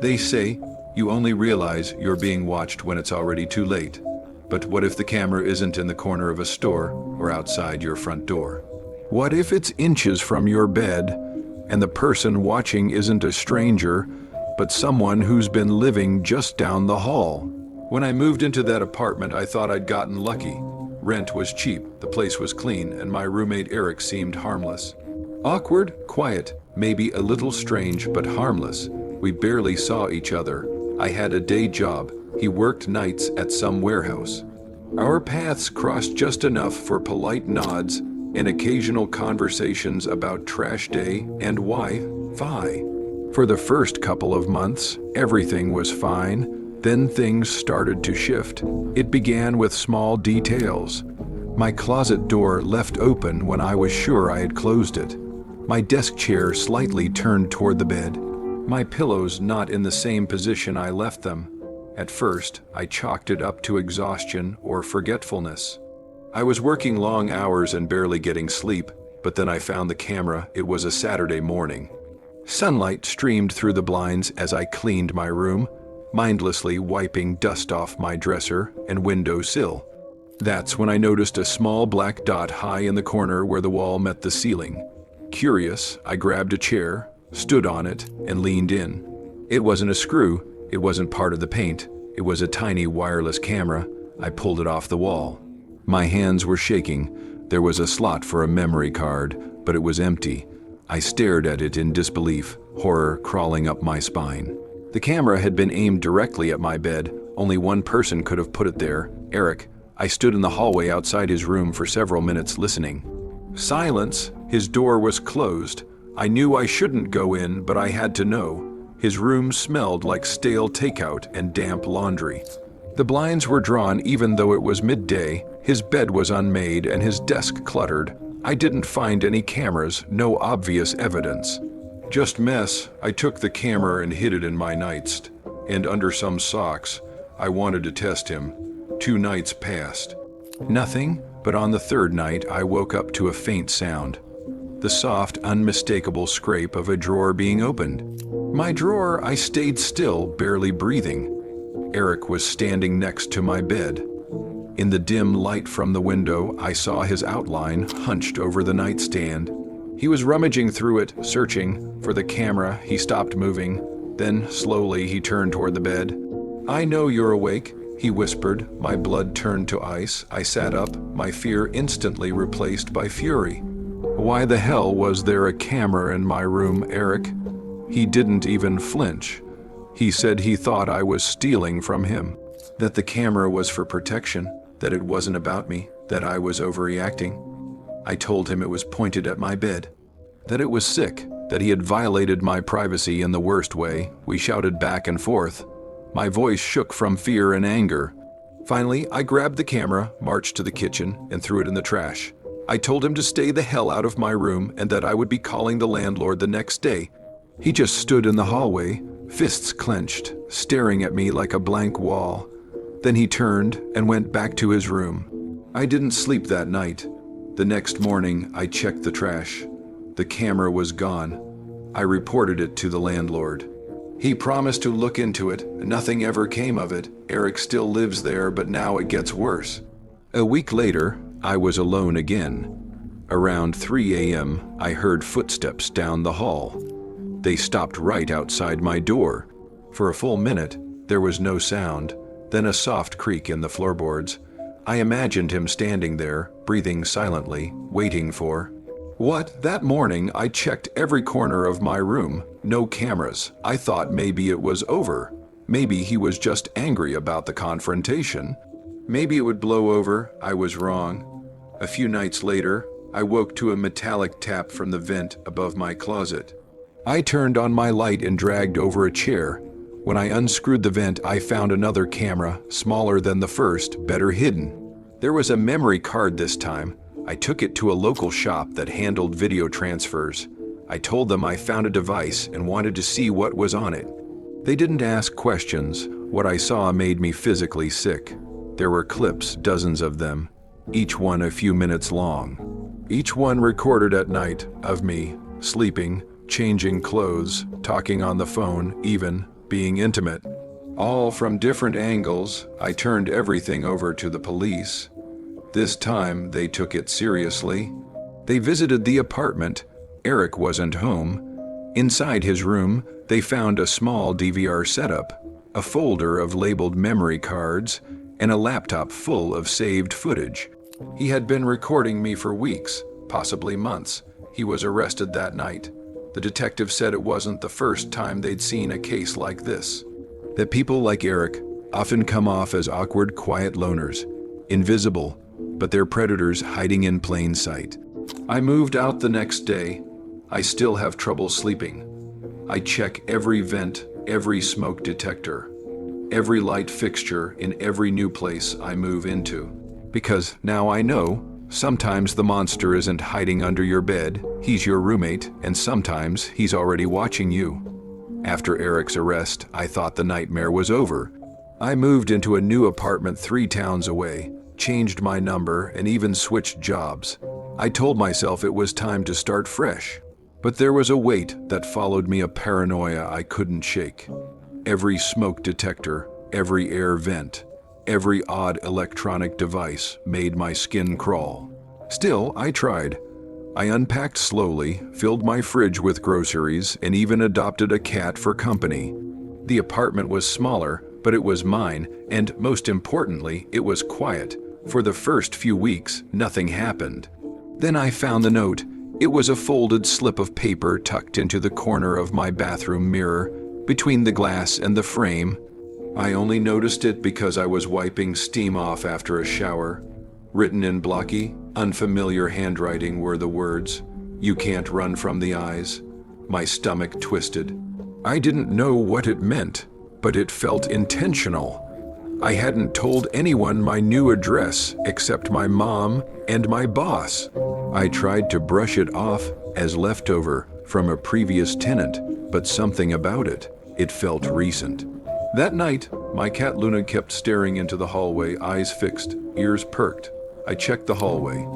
They say you only realize you're being watched when it's already too late. But what if the camera isn't in the corner of a store or outside your front door? What if it's inches from your bed and the person watching isn't a stranger, but someone who's been living just down the hall? When I moved into that apartment, I thought I'd gotten lucky. Rent was cheap, the place was clean, and my roommate Eric seemed harmless. Awkward, quiet, maybe a little strange, but harmless. We barely saw each other. I had a day job. He worked nights at some warehouse. Our paths crossed just enough for polite nods and occasional conversations about trash day and Wi-Fi. For the first couple of months, everything was fine. Then things started to shift. It began with small details. My closet door left open when I was sure I had closed it. My desk chair slightly turned toward the bed. My pillows not in the same position I left them. At first, I chalked it up to exhaustion or forgetfulness. I was working long hours and barely getting sleep, but then I found the camera. It was a Saturday morning. Sunlight streamed through the blinds as I cleaned my room, mindlessly wiping dust off my dresser and window sill. That's when I noticed a small black dot high in the corner where the wall met the ceiling. Curious, I grabbed a chair, stood on it, and leaned in. It wasn't a screw. It wasn't part of the paint. It was a tiny wireless camera. I pulled it off the wall. My hands were shaking. There was a slot for a memory card, but it was empty. I stared at it in disbelief, horror crawling up my spine. The camera had been aimed directly at my bed. Only one person could have put it there, Eric. I stood in the hallway outside his room for several minutes listening. Silence. His door was closed. I knew I shouldn't go in, but I had to know. His room smelled like stale takeout and damp laundry. The blinds were drawn even though it was midday. His bed was unmade and his desk cluttered. I didn't find any cameras, no obvious evidence. Just mess. I took the camera and hid it in my nightstand and under some socks. I wanted to test him. 2 nights passed. Nothing, but on the 3rd night I woke up to a faint sound. The soft, unmistakable scrape of a drawer being opened. My drawer, I stayed still, barely breathing. Eric was standing next to my bed. In the dim light from the window, I saw his outline hunched over the nightstand. He was rummaging through it, searching. For the camera, he stopped moving. Then, slowly, he turned toward the bed. "I know you're awake," he whispered. My blood turned to ice. I sat up, my fear instantly replaced by fury. Why the hell was there a camera in my room, Eric? He didn't even flinch. He said he thought I was stealing from him, that the camera was for protection, that it wasn't about me, that I was overreacting. I told him it was pointed at my bed, that it was sick, that he had violated my privacy in the worst way. We shouted back and forth. My voice shook from fear and anger. Finally, I grabbed the camera, marched to the kitchen, and threw it in the trash. I told him to stay the hell out of my room and that I would be calling the landlord the next day. He just stood in the hallway, fists clenched, staring at me like a blank wall. Then he turned and went back to his room. I didn't sleep that night. The next morning, I checked the trash. The camera was gone. I reported it to the landlord. He promised to look into it. Nothing ever came of it. Eric still lives there, but now it gets worse. A week later, I was alone again. Around 3 a.m., I heard footsteps down the hall. They stopped right outside my door. For a full minute, there was no sound, then a soft creak in the floorboards. I imagined him standing there, breathing silently, waiting for... What? That morning, I checked every corner of my room. No cameras. I thought maybe it was over. Maybe he was just angry about the confrontation. Maybe it would blow over. I was wrong. A few nights later, I woke to a metallic tap from the vent above my closet. I turned on my light and dragged over a chair. When I unscrewed the vent, I found another camera, smaller than the first, better hidden. There was a memory card this time. I took it to a local shop that handled video transfers. I told them I found a device and wanted to see what was on it. They didn't ask questions. What I saw made me physically sick. There were clips, dozens of them, each one a few minutes long. Each one recorded at night, of me, sleeping, changing clothes, talking on the phone, even being intimate. All from different angles, I turned everything over to the police. This time, they took it seriously. They visited the apartment. Eric wasn't home. Inside his room, they found a small DVR setup, a folder of labeled memory cards, and a laptop full of saved footage. He had been recording me for weeks, possibly months. He was arrested that night. The detective said it wasn't the first time they'd seen a case like this. That people like Eric often come off as awkward, quiet loners, invisible, but they're predators hiding in plain sight. I moved out the next day. I still have trouble sleeping. I check every vent, every smoke detector, every light fixture in every new place I move into. Because now I know, sometimes the monster isn't hiding under your bed, he's your roommate, and sometimes he's already watching you. After Eric's arrest, I thought the nightmare was over. I moved into a new apartment 3 towns away, changed my number, and even switched jobs. I told myself it was time to start fresh. But there was a weight that followed me, a paranoia I couldn't shake. Every smoke detector, every air vent, every odd electronic device made my skin crawl. Still, I tried. I unpacked slowly, filled my fridge with groceries, and even adopted a cat for company. The apartment was smaller, but it was mine, and most importantly, it was quiet. For the first few weeks, nothing happened. Then I found the note. It was a folded slip of paper tucked into the corner of my bathroom mirror, between the glass and the frame. I only noticed it because I was wiping steam off after a shower. Written in blocky, unfamiliar handwriting were the words, "You can't run from the eyes." My stomach twisted. I didn't know what it meant, but it felt intentional. I hadn't told anyone my new address except my mom and my boss. I tried to brush it off as leftover from a previous tenant, but something about it felt recent. That night, my cat Luna kept staring into the hallway, eyes fixed, ears perked. I checked the hallway.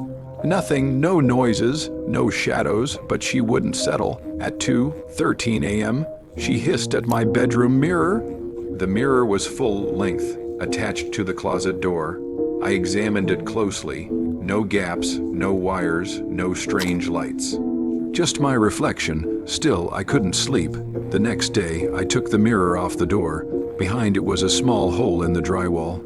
Nothing, no noises, no shadows, but she wouldn't settle. At 2:13 a.m., she hissed at my bedroom mirror. The mirror was full length, attached to the closet door. I examined it closely. No gaps, no wires, no strange lights. Just my reflection. Still, I couldn't sleep. The next day, I took the mirror off the door. Behind it was a small hole in the drywall,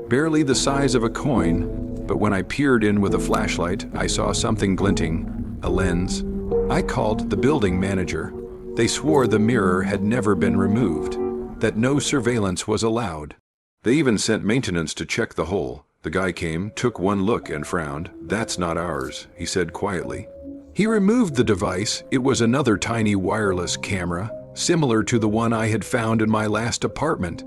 barely the size of a coin, but when I peered in with a flashlight, I saw something glinting, a lens. I called the building manager. They swore the mirror had never been removed, that no surveillance was allowed. They even sent maintenance to check the hole. The guy came, took one look, and frowned. "That's not ours," he said quietly. He removed the device. It was another tiny wireless camera, similar to the one I had found in my last apartment.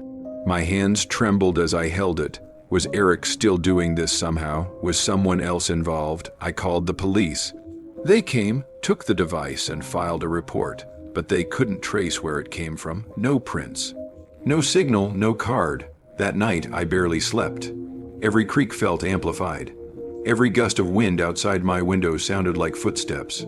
My hands trembled as I held it. Was Eric still doing this somehow? Was someone else involved? I called the police. They came, took the device, and filed a report, but they couldn't trace where it came from. No prints. No signal, no card. That night, I barely slept. Every creak felt amplified. Every gust of wind outside my window sounded like footsteps.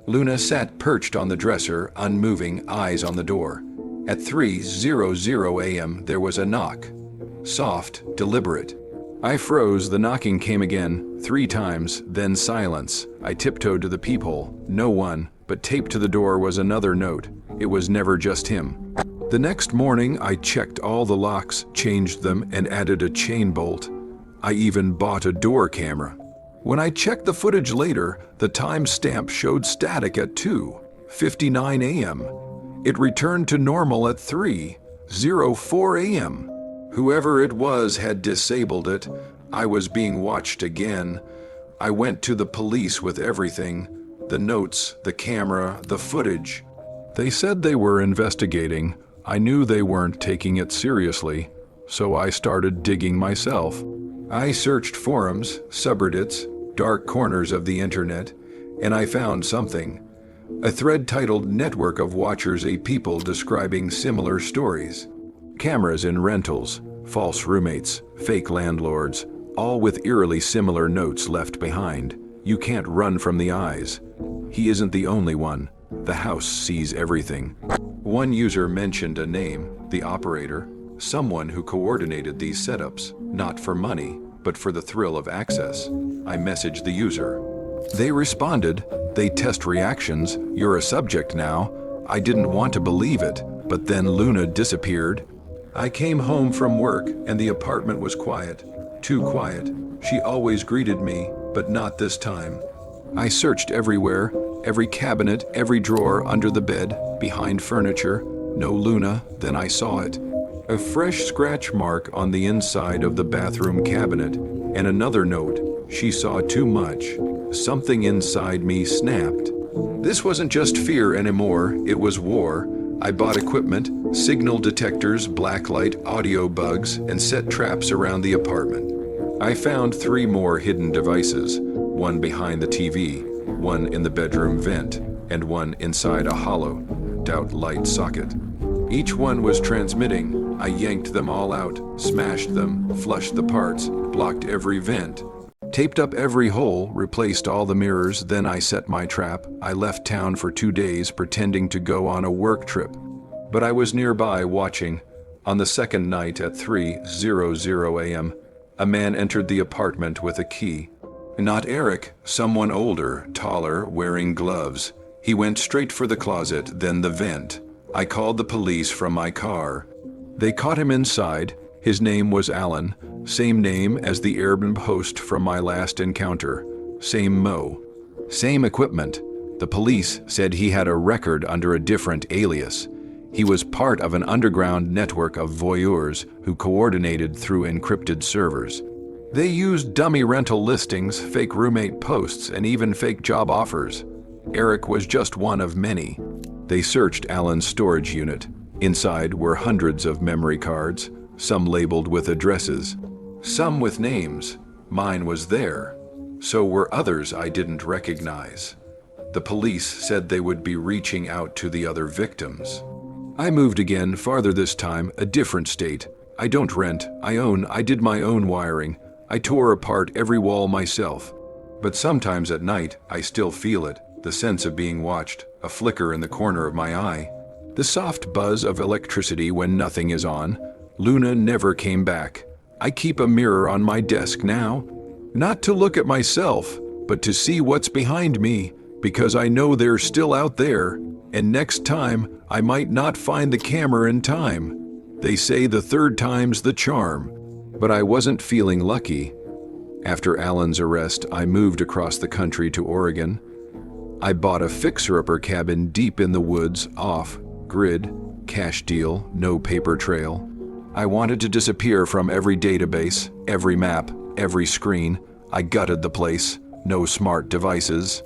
Luna sat perched on the dresser, unmoving, eyes on the door. At 3:00 a.m., there was a knock. Soft, deliberate. I froze. The knocking came again, 3 times, then silence. I tiptoed to the peephole. No one, but taped to the door was another note. It was never just him. The next morning, I checked all the locks, changed them, and added a chain bolt. I even bought a door camera. When I checked the footage later, the timestamp showed static at 2:59 a.m. It returned to normal at 3:04 a.m. Whoever it was had disabled it. I was being watched again. I went to the police with everything. The notes, the camera, the footage. They said they were investigating. I knew they weren't taking it seriously, so I started digging myself. I searched forums, subreddits, dark corners of the internet, and I found something. A thread titled "Network of Watchers, a People Describing Similar Stories." Cameras in rentals, false roommates, fake landlords, all with eerily similar notes left behind. You can't run from the eyes. He isn't the only one. The house sees everything. One user mentioned a name, the operator, someone who coordinated these setups, not for money, but for the thrill of access. I messaged the user. They responded, they test reactions, you're a subject now. I didn't want to believe it, but then Luna disappeared. I came home from work and the apartment was quiet. Too quiet. She always greeted me, but not this time. I searched everywhere, every cabinet, every drawer, under the bed, behind furniture. No Luna, then I saw it. A fresh scratch mark on the inside of the bathroom cabinet, and another note, she saw too much. Something inside me snapped. This wasn't just fear anymore, it was war. I bought equipment, signal detectors, blacklight, audio bugs, and set traps around the apartment. I found 3 more hidden devices, one behind the TV, one in the bedroom vent, and one inside a hollowed out light socket. Each one was transmitting. I yanked them all out, smashed them, flushed the parts, blocked every vent, taped up every hole, replaced all the mirrors. Then I set my trap. I left town for 2 days pretending to go on a work trip. But I was nearby watching. On the second night at 3:00 a.m., a man entered the apartment with a key. Not Eric, someone older, taller, wearing gloves. He went straight for the closet, then the vent. I called the police from my car. They caught him inside. His name was Alan, same name as the Airbnb host from my last encounter. Same Mo. Same equipment. The police said he had a record under a different alias. He was part of an underground network of voyeurs who coordinated through encrypted servers. They used dummy rental listings, fake roommate posts, and even fake job offers. Eric was just one of many. They searched Alan's storage unit. Inside were hundreds of memory cards, some labeled with addresses, some with names. Mine was there. So were others I didn't recognize. The police said they would be reaching out to the other victims. I moved again, farther this time, a different state. I don't rent, I own, I did my own wiring. I tore apart every wall myself. But sometimes at night, I still feel it, the sense of being watched, a flicker in the corner of my eye. The soft buzz of electricity when nothing is on. Luna never came back. I keep a mirror on my desk now, not to look at myself, but to see what's behind me, because I know they're still out there, and next time I might not find the camera in time. They say the third time's the charm, but I wasn't feeling lucky. After Alan's arrest, I moved across the country to Oregon. I bought a fixer-upper cabin deep in the woods, off-grid, cash deal, no paper trail. I wanted to disappear from every database, every map, every screen. I gutted the place. No smart devices.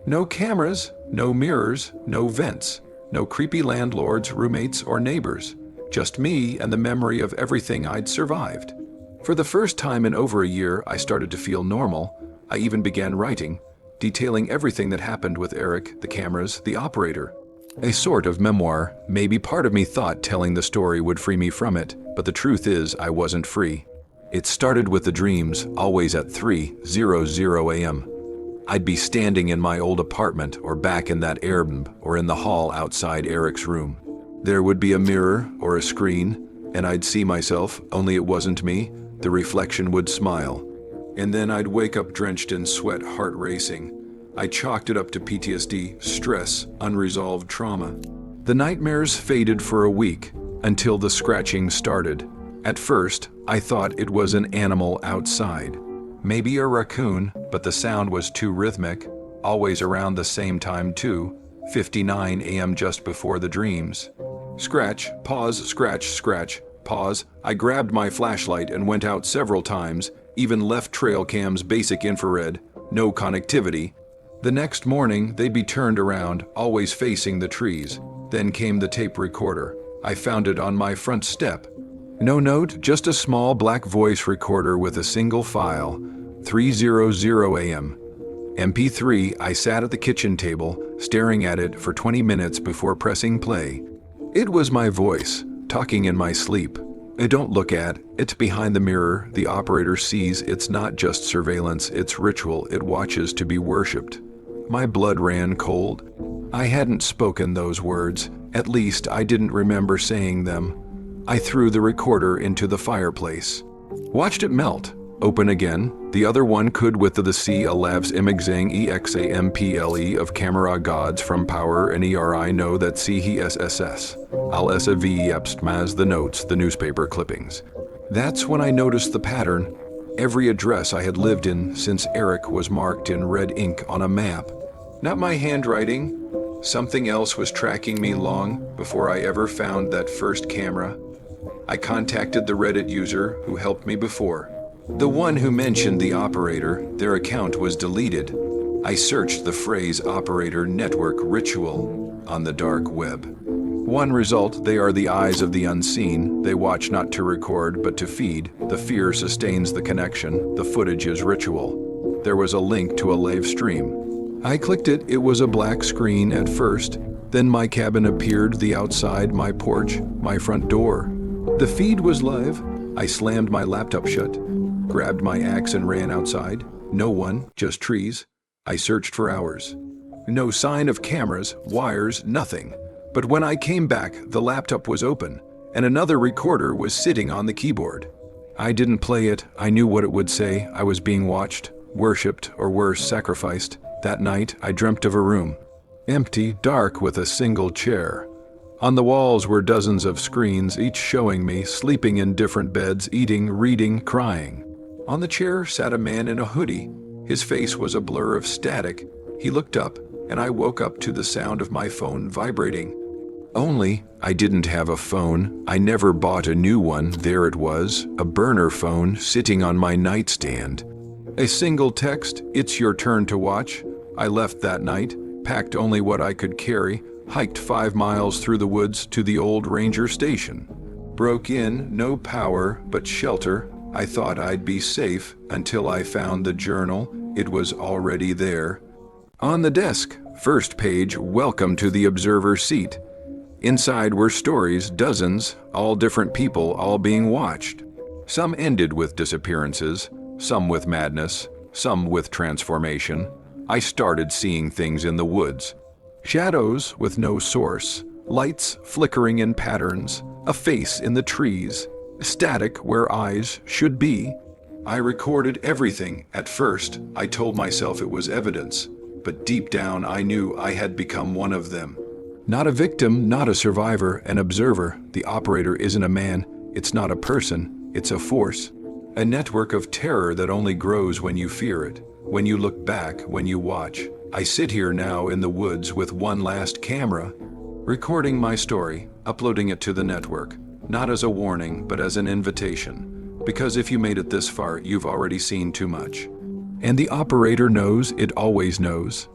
No cameras, no mirrors, no vents. No creepy landlords, roommates, or neighbors. Just me and the memory of everything I'd survived. For the first time in over a year, I started to feel normal. I even began writing, detailing everything that happened with Eric, the cameras, the operator. A sort of memoir. Maybe part of me thought telling the story would free me from it, but the truth is I wasn't free. It started with the dreams, always at 3:00 a.m. I'd be standing in my old apartment or back in that Airbnb or in the hall outside Eric's room. There would be a mirror or a screen, and I'd see myself, only it wasn't me. The reflection would smile. And then I'd wake up drenched in sweat, heart racing. I chalked it up to PTSD, stress, unresolved trauma. The nightmares faded for a week, until the scratching started. At first, I thought it was an animal outside. Maybe a raccoon, but the sound was too rhythmic, always around the same time too, 59 a.m. just before the dreams. Scratch, pause, scratch, scratch, pause. I grabbed my flashlight and went out several times, even left trail cams basic infrared, no connectivity. The next morning, they'd be turned around, always facing the trees. Then came the tape recorder. I found it on my front step. No note, just a small black voice recorder with a single file, 3:00 a.m. MP3. I sat at the kitchen table, staring at it for 20 minutes before pressing play. It was my voice, talking in my sleep. I don't look at, it's behind the mirror. The operator sees it's not just surveillance, it's ritual. It watches to be worshipped. My blood ran cold. I hadn't spoken those words, At least I didn't remember saying them. I threw the recorder into the fireplace. Watched it melt. Open again. The other one could with the C Alavs imexang example of camera gods from power and eri know that C he SSS. Al sav epstmaz the notes, the newspaper clippings. That's when I noticed the pattern. Every address I had lived in since Eric was marked in red ink on a map. Not my handwriting. Something else was tracking me long before I ever found that first camera. I contacted the Reddit user who helped me before. The one who mentioned the operator, their account was deleted. I searched the phrase operator network ritual on the dark web. One result, they are the eyes of the unseen. They watch not to record, but to feed. The fear sustains the connection. The footage is ritual. There was a link to a live stream. I clicked it. It was a black screen at first. Then my cabin appeared, the outside, my porch, my front door. The feed was live. I slammed my laptop shut, grabbed my axe and ran outside. No one, just trees. I searched for hours. No sign of cameras, wires, nothing. But when I came back, the laptop was open, and another recorder was sitting on the keyboard. I didn't play it. I knew what it would say. I was being watched, worshipped, or worse, sacrificed. That night, I dreamt of a room. Empty, dark, with a single chair. On the walls were dozens of screens, each showing me sleeping in different beds, eating, reading, crying. On the chair sat a man in a hoodie. His face was a blur of static. He looked up, and I woke up to the sound of my phone vibrating. Only, I didn't have a phone. I never bought a new one. There it was, a burner phone sitting on my nightstand. A single text, "It's your turn to watch." I left that night, packed only what I could carry, hiked 5 miles through the woods to the old ranger station. Broke in, no power, but shelter. I thought I'd be safe until I found the journal. It was already there. On the desk, first page, "Welcome to the observer seat." Inside were stories, dozens, all different people, all being watched. Some ended with disappearances, some with madness, some with transformation. I started seeing things in the woods. Shadows with no source, lights flickering in patterns, a face in the trees, static where eyes should be. I recorded everything. At first, I told myself it was evidence, but deep down I knew I had become one of them. Not a victim, not a survivor, an observer. The operator isn't a man, it's not a person, it's a force. A network of terror that only grows when you fear it, when you look back, when you watch. I sit here now in the woods with one last camera, recording my story, uploading it to the network, not as a warning, but as an invitation. Because if you made it this far, you've already seen too much. And the operator knows, it always knows.